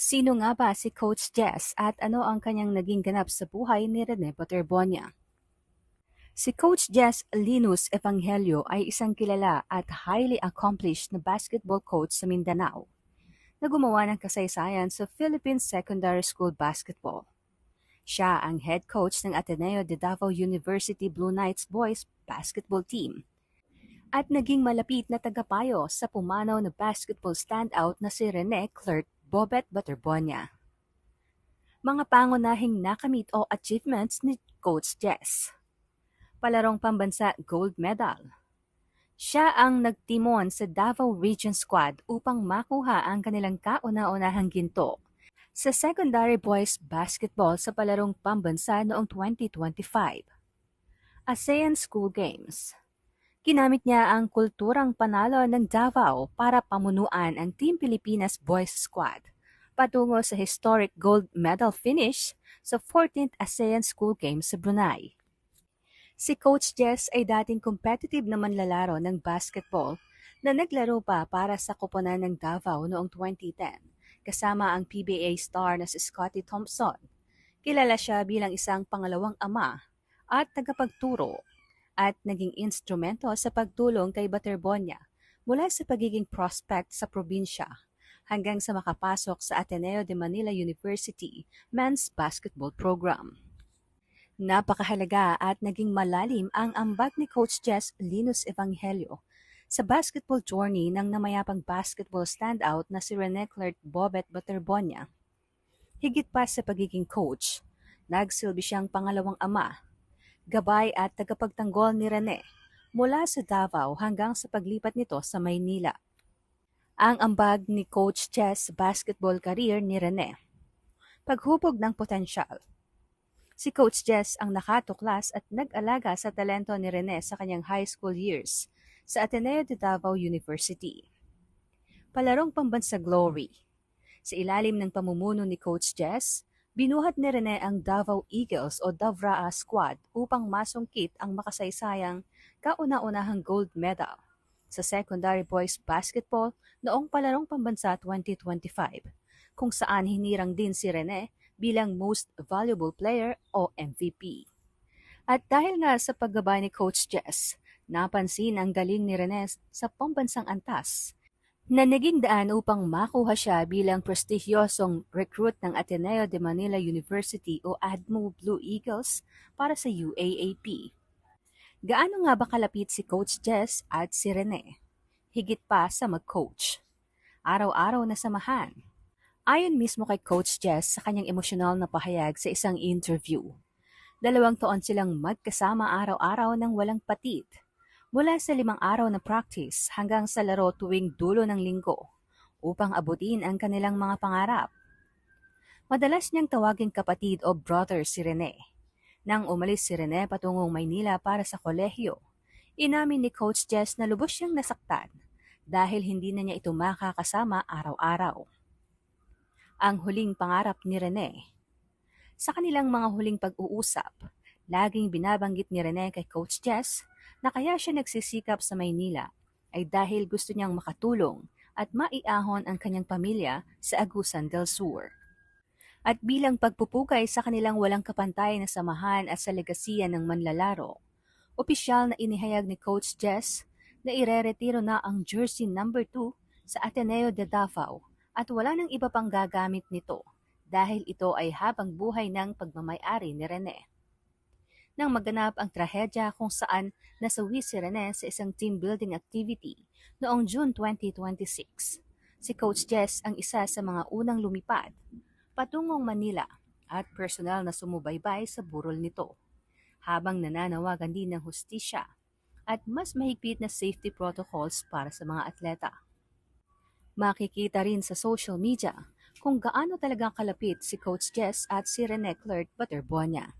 Sino nga ba si Coach Jess at ano ang kanyang naging ganap sa buhay ni Rene Paterbonia? Si Coach Jess Linus Evangelio ay isang kilala at highly accomplished na basketball coach sa Mindanao na gumawa ng kasaysayan sa Philippine Secondary School Basketball. Siya ang head coach ng Ateneo de Davao University Blue Knights Boys Basketball Team at naging malapit na tagapayo sa pumanaw na basketball standout na si Rene Clerk Bobet Baterbonia. Mga pangunahing nakamit o achievements ni Coach Jess. Palarong pambansa gold medal. Siya ang nagtimon sa Davao Region Squad upang makuha ang kanilang kauna-unahang ginto sa secondary boys basketball sa palarong pambansa noong 2025. ASEAN School Games. Ginamit niya ang kulturang panalo ng Davao para pamunuan ang Team Pilipinas Boys Squad patungo sa historic gold medal finish sa 14th ASEAN School Games sa Brunei. Si Coach Jess ay dating competitive na manlalaro ng basketball na naglaro pa para sa koponan ng Davao noong 2010 kasama ang PBA star na si Scottie Thompson. Kilala siya bilang isang pangalawang ama at tagapagturo at naging instrumento sa pagtulong kay Baterbonia mula sa pagiging prospect sa probinsya hanggang sa makapasok sa Ateneo de Manila University Men's Basketball Program. Napakahalaga at naging malalim ang ambag ni Coach Jess Linus Evangelio sa basketball journey ng namayapang basketball standout na si Rene Clerk Bobet Baterbonia. Higit pa sa pagiging coach, nagsilbi siyang pangalawang ama, gabay at tagapagtanggol ni Rene mula sa Davao hanggang sa paglipat nito sa Maynila. Ang ambag ni Coach Jess basketball career ni Rene. Paghubog ng potensyal. Si Coach Jess ang nakatuklas at nag-alaga sa talento ni Rene sa kanyang high school years sa Ateneo de Davao University. Palarong pambansa glory. Sa ilalim ng pamumuno ni Coach Jess, binuhat ni Rene ang Davao Eagles o Davraa squad upang masungkit ang makasaysayang kauna-unahang gold medal sa secondary boys basketball noong palarong pambansa 2025, kung saan hinirang din si Rene bilang Most Valuable Player o MVP. At dahil nga sa paggabay ni Coach Jess, napansin ang galing ni Rene sa pambansang antas na naging daan upang makuha siya bilang prestigyosong recruit ng Ateneo de Manila University o ADMO Blue Eagles para sa UAAP. Gaano nga ba kalapit si Coach Jess at si Rene? Higit pa sa mag-coach. Araw-araw na samahan. Ayon mismo kay Coach Jess sa kanyang emosyonal na pahayag sa isang interview. 2 taon silang magkasama araw-araw ng walang patid. Mula sa 5 araw na practice hanggang sa laro tuwing dulo ng linggo upang abutin ang kanilang mga pangarap. Madalas niyang tawaging kapatid o brother si Rene. Nang umalis si Rene patungong Maynila para sa kolehiyo, inamin ni Coach Jess na lubos siyang nasaktan dahil hindi na niya ito makakasama araw-araw. Ang huling pangarap ni Rene. Sa kanilang mga huling pag-uusap, laging binabanggit ni Rene kay Coach Jess na kaya siya nagsisikap sa Maynila ay dahil gusto niyang makatulong at maiahon ang kanyang pamilya sa Agusan del Sur. At bilang pagpupukay sa kanilang walang kapantay na samahan at sa legasiya ng manlalaro, opisyal na inihayag ni Coach Jess na ireretiro na ang jersey number 2 sa Ateneo de Davao at wala nang iba pang gagamit nito dahil ito ay habang buhay ng pagmamay-ari ni Rene. Nang maganap ang trahedya kung saan nasawi si Rene sa isang team building activity noong June 2026, si Coach Jess ang isa sa mga unang lumipad patungong Manila at personal na sumubaybay sa burol nito, habang nananawagan din ng hustisya at mas mahigpit na safety protocols para sa mga atleta. Makikita rin sa social media kung gaano talagang kalapit si Coach Jess at si Rene Clerk Baterbonia.